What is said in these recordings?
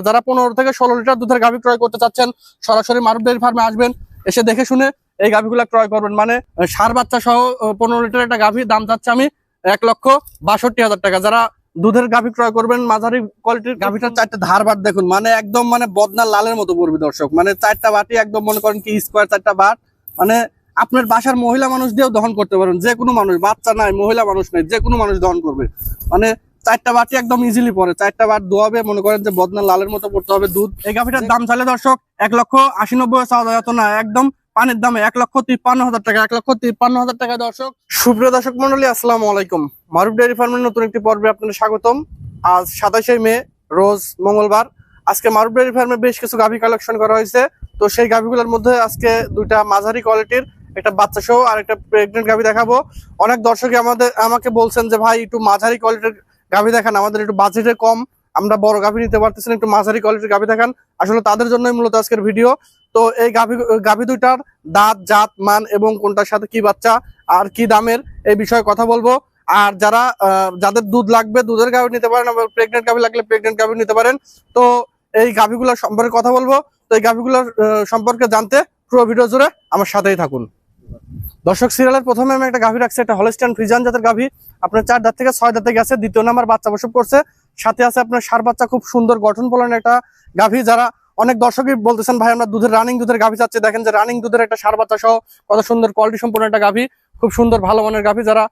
যারা 15 থেকে 16 লিটার দুধের গাভী ক্রয় করতে চাচ্ছেন সরাসরি মারুফ ডেইরি ফার্মে আসবেন, এসে দেখে শুনে এই গাভীগুলো ক্রয় করবেন। মানে সার বাচ্চা সহ 15 লিটার একটা গাভী দাম চাচ্ছে আমি 1,62,000 টাকা। যারা দুধের গাভী ক্রয় করবেন মাঝারি কোয়ালিটির গাভীটার চারটা ধার বাট দেখুন, মানে একদম মানে বদনা লালের মতো পড়বে দর্শক। মানে চারটা বাটি একদম মনে করেন কি স্কোয়ার চারটা বাট, মানে আপনার বাসার মহিলা মানুষ দিয়েও দহন করতে পারেন। যে কোনো মানুষ, বাচ্চা নাই মহিলা মানুষ নাই, যে কোনো মানুষ দহন করবে। মানে চারটা বাটি একদম ইজিলি পড়ে, চারটা বাট দোয়াবে মনে করেন যে বদনা লালের মতো পড়তে হবে দুধ। এই গাভীটার দাম চাইলে দর্শক 1,80,90,000 এত না, একদম পানির দামে 1,53,000 টাকা, 1,53,000 টাকা। দর্শক, সুপ্রিয় দর্শক মন্ডলী, আসসালামু আলাইকুম। মারুফ ডেইরি ফার্মের নতুন একটি পর্বে আপনাদের স্বাগতম। আজ 27শে মে, রোজ মঙ্গলবার। আজকে মারুফ ডেইরি ফার্মে বেশ কিছু গাভী কালেকশন করা হয়েছে। তো সেই গাভীগুলোর মধ্যে আজকে দুইটা মাঝারি কোয়ালিটির, একটা বাচ্চা সহ আর একটা প্রেগনেন্ট গাভী দেখাবো। অনেক দর্শকই আমাকে বলছেন যে ভাই একটু মাঝারি কোয়ালিটির গাভী দেখান, আমাদের একটু বাজেটে কম, আমরা বড় গাভী নিতে পারতেছি না, একটু মাঝারি কোয়ালিটির গাভী দেখান। আসলে তাদের জন্যই মূলত আজকের ভিডিও। তো এই গাভী দুইটার দাঁত, জাত, মান এবং কোনটার সাথে কি বাচ্চা আর কি দামের, এই বিষয়ে কথা বলবো। আর যাদের দুধ লাগবে দুধের গাভী নিতে পারেন, আবার প্রেগনেন্ট গাভী লাগলে প্রেগনেন্ট গাভী নিতে পারেন। তো এই গাভীগুলোর সম্পর্কে কথা বলবো। তো এই গাভীগুলোর সম্পর্কে জানতে পুরো ভিডিও জুড়ে আমার সাথেই থাকুন। দর্শক, সিরিয়ালের প্রথমে আমি একটা গাভী রাখছি, একটা হলস্টাইন ফ্রিজিয়ান জাতের গাভী। আপনার 4 দাঁত থেকে 6 দাঁতে গেছে, দ্বিতীয় নাম্বার বাচ্চা প্রসব করছে। সাথে আছে আপনার সার বাচ্চা, খুব সুন্দর গঠন ফলনের একটা গাভী। যারা অনেক দর্শকই বলতেছেন ভাই আমরা রানিং দুধের গাভী চাচ্ছি, দেখেন যে রানিং দুধের একটা সার বাচ্চা সহ কত সুন্দর কোয়ালিটি সম্পন্ন একটা গাভী, খুব সুন্দর ভালো মানের গাভী। যারা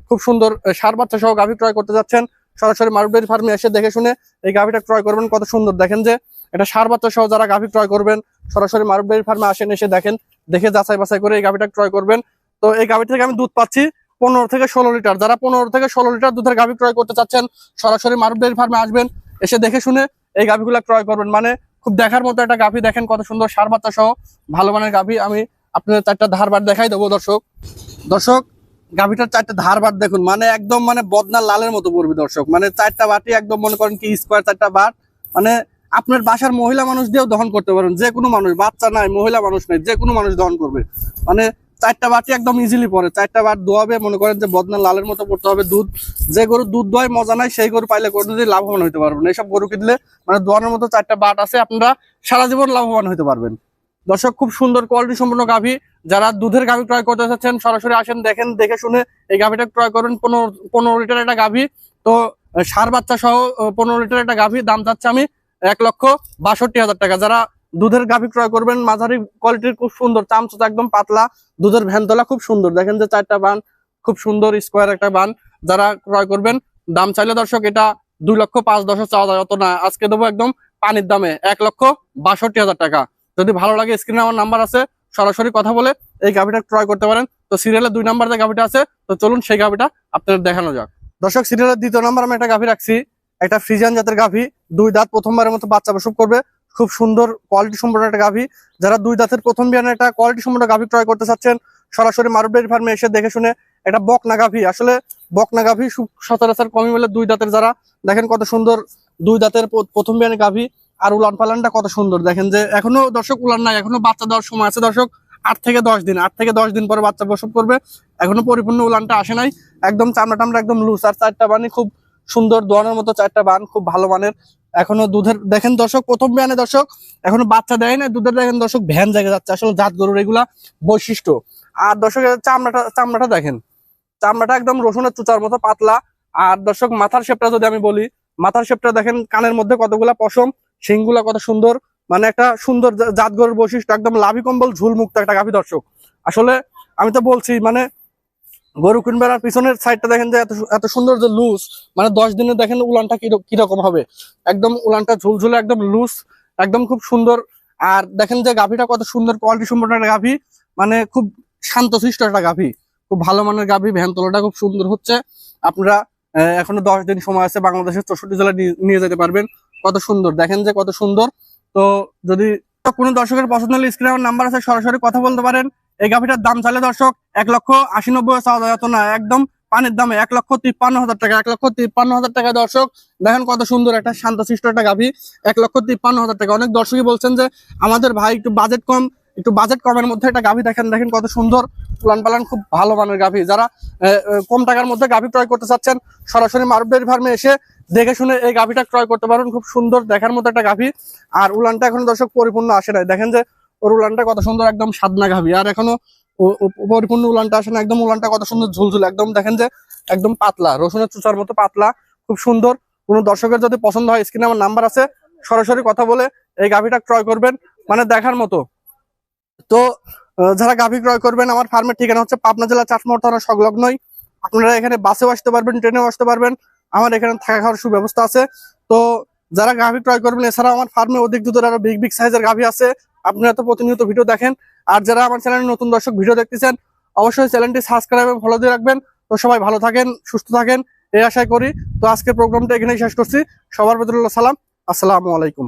খুব সুন্দর সার বাচ্চা সহ গাভী ক্রয় করতে যাচ্ছেন সরাসরি মারুফ ডেইরি ফার্মে এসে দেখে শুনে এই গাভীটা ক্রয় করবেন। কত সুন্দর দেখেন যে এটা সার বাচ্চা সহ যারা গাভী ক্রয় করবেন সরাসরি মারুফ ডেইরি ফার্মে আসেন, এসে দেখেন, দেখে যাচাই বাছাই করে এই গাভীটা ক্রয় করবেন। তো এই গাভী থেকে আমি দুধ পাচ্ছি 15 থেকে 16 লিটার। যারা 15 থেকে 16 লিটার দুধের গাভী ক্রয় করতে চাচ্ছেন সরাসরি মারুফ ডেইরি ফার্মে আসবেন, এসে দেখে শুনে এই গাভীগুলো ক্রয় করবেন। মানে খুব দেখার মতো একটা গাভী, দেখেন কত সুন্দর সার বাচ্চা সহ ভালো মানের গাভী। আমি আপনাদের চারটা ধারবার দেখাই দেবো। দর্শক গাভীটার চারটা ধারবার দেখুন, মানে একদম মানে বদনা লালের মতো পড়বে দর্শক। মানে চারটা বাটি একদম মনে করেন কি স্কোয়ার চারটা বাট, মানে আপনার বাসার মহিলা মানুষ দিয়েও দহন করতে পারেন। যে কোনো মানুষ, বাচ্চা নাই মহিলা মানুষ নাই, যে কোনো মানুষ দহন করবে। মানে চারটা বাটি একদম ইজিলি পড়ে, চারটা বাট দোয়াবে মনে করেন যে বদনা লালের মতো পড়তে হবে দুধ। যে গরু দুধ দোয়ায় মজা নাই সেই গরু পাইলে কোনো দিন লাভবান হতে পারবেন। এইসব গরু কিনলে মানে দোয়ানোর মতো চারটা বাট আছে, আপনারা সারা জীবন লাভবান হতে পারবেন। দর্শক, খুব সুন্দর কোয়ালিটি সম্পন্ন গাভী। যারা দুধের গাভী ক্রয় করতে চাচ্ছেন সরাসরি আসেন, দেখেন, দেখে শুনে এই গাভীটা ক্রয় করবেন। 15 লিটার একটা গাভী, তো সার বাচ্চা সহ 15 লিটার একটা গাভী দাম চাচ্ছে আমি 1,62,000 টাকা। যারা দুধের গাভী ক্রয় করবেন মাঝারি কোয়ালিটির, খুব সুন্দর চামচা একদম পাতলা, দুধের ভ্যানতলা খুব সুন্দর, দেখেন যে চারটা বান, খুব সুন্দর স্কোয়ার একটা বান। যারা ক্রয় করবেন দাম চাইলে দর্শক এটা 2,05,10,000 চাওয়া যায়, অত না, আজকে দেবো একদম পানির দামে 1,62,000 টাকা। যদি ভালো লাগে স্ক্রিনে আমার নাম্বার আছে, সরাসরি কথা বলে এই গাভীটা ক্রয় করতে পারেন। তো সিরিয়ালের 2 নাম্বার যে গাভীটা আছে, তো চলুন সেই গাভীটা আপনাদের দেখানো যাক। দর্শক, সিরিয়ালের 2য় নাম্বার আমি একটা গাভী রাখছি, একটা ফ্রিজিয়ান জাতের গাভী। 2 দাঁত, প্রথমবারের মতো বাচ্চা প্রসব করবে, খুব সুন্দর কোয়ালিটি সম্পন্ন একটা গাভী। যারা 2 দাঁতের প্রথম বিয়ানে একটা কোয়ালিটি সম্পন্ন গাভী ক্রয় করতে চাচ্ছেন সরাসরি মারুফ ডেইরি ফার্মে এসে দেখে শুনে, একটা বকনা গাভী। আসলে বকনা গাভী সচরাচর কমই বলে 2 দাঁতের। যারা দেখেন কত সুন্দর 2 দাঁতের প্রথম বিয়ানে গাভী, আর উলান পালানটা কত সুন্দর, দেখেন যে এখনো দর্শক উলান নাই, এখনো বাচ্চা দেওয়ার সময় আছে দর্শক। 8 থেকে 10 দিন পরে বাচ্চা প্রসব করবে, এখনো পরিপূর্ণ উলানটা আসে নাই। একদম চামড়া টামড়া একদম লুজ, আর চারটা বানি খুব সুন্দর দোয়ানোর মতো চারটা বান, খুব ভালো মানের। এখনো দুধের দেখেন দর্শক, প্রথম বিয়ানে দর্শক এখনো বাচ্চা দেয় না, দুধের দেখেন দর্শক ভ্যান জায়গা যাচ্ছে। আসলে জাত গরুর এগুলা বৈশিষ্ট্য। আর দর্শক চামড়াটা দেখেন, চামড়াটা একদম রসুনের চুচার মতো পাতলা। আর দর্শক মাথার শেপটা যদি আমি বলি, মাথার শেপটা দেখেন, কানের মধ্যে কতগুলা পশম, শিংগুলা কত সুন্দর, মানে একটা সুন্দর জাত গরুর বৈশিষ্ট্য। একদম লাভি কম্বল ঝুল মুক্ত একটা গাভী দর্শক। আসলে আমি তো বলছি, মানে গরু কিনবেন আর পিছনের সাইডটা দেখেন যে এত সুন্দর যে লুজ, মানে 10 দিনে দেখেন উলানটা কিরকম হবে, একদম উলানটা ঝুলঝুলে একদম লুজ, একদম খুব সুন্দর। আর দেখেন যে গাভীটা কত সুন্দর কোয়ালিটি সম্পন্ন একটা গাভী, মানে খুব শান্তশিষ্ট একটা গাভী, খুব ভালো মানের গাভী। ভ্যানতলাটা খুব সুন্দর হচ্ছে। আপনারা এখনো 10 দিন সময় আছে, বাংলাদেশের 64 জেলায় নিয়ে যেতে পারবেন। কত সুন্দর দেখেন যে কত সুন্দর। তো যদি কোনো দর্শকের পছন্দ হলে স্ক্রিনে আমার নাম্বার আছে, সরাসরি কথা বলতে পারেন। এই গাভীটার দাম চাইলে দর্শক 1,80,90,000 এত না, একদম পানির দামে 1,53,000 টাকা, 1,53,000 টাকা। দর্শক দেখেন কত সুন্দর একটা শান্তশিষ্ট একটা গাভী, 1,53,000 টাকা। অনেক দর্শকই বলছেন যে আমাদের ভাই একটু বাজেট কমের মধ্যে একটা গাভী দেখেন, দেখেন কত সুন্দর উলান পালান, খুব ভালো মানের গাভী। যারা কম টাকার মধ্যে গাভী ক্রয় করতে চাচ্ছেন সরাসরি মারুফ ডেইরি ফার্মে এসে দেখে শুনে এই গাভীটা ক্রয় করতে পারবেন। খুব সুন্দর দেখার মতো একটা গাভী। আর উলানটা এখন দর্শক পরিপূর্ণ আসে নাই, দেখেন যে ওর উলানটা কত সুন্দর, একদম সাদনা গাভী। আর এখনো পরিপূর্ণ উলানটা আসে না, একদম উলানটা কত সুন্দর ঝুলঝুল, একদম দেখেন যে একদম পাতলা, রসুনের চুচার মতো পাতলা, খুব সুন্দর। কোনো দর্শকের যদি পছন্দ হয়, স্ক্রিনে আমার নাম্বার আছে, সরাসরি কথা বলে এই গাভীটা ক্রয় করবেন, মানে দেখার মতো। তো যারা গাভী ক্রয় করবেন, আমার ফার্মের ঠিকানা হচ্ছে পাবনা জেলা চাটমোহর থানা সংলগ্নই। আপনারা এখানে বাসেও আসতে পারবেন, ট্রেনেও আসতে পারবেন, আমার এখানে থাকা খাওয়ার সুব্যবস্থা আছে। তো যারা গাভী ক্রয় করবেন, এছাড়াও আমার ফার্মে অধিক দুধের আরো বিগ বিগ সাইজের গাভী আছে। আপনারা তো প্রতিনিয়ত ভিডিও দেখেন। আর যারা আমার চ্যানেলে নতুন দর্শক ভিডিও দেখতেছেন, অবশ্যই চ্যানেলটি সাবস্ক্রাইব এবং ফলো দিয়ে রাখবেন। তো সবাই ভালো থাকেন, সুস্থ থাকেন, এই আশাই করি। তো আজকের প্রোগ্রামটা এখানেই শেষ করছি। সবার প্রতি রইল সালাম, আসসালামু আলাইকুম।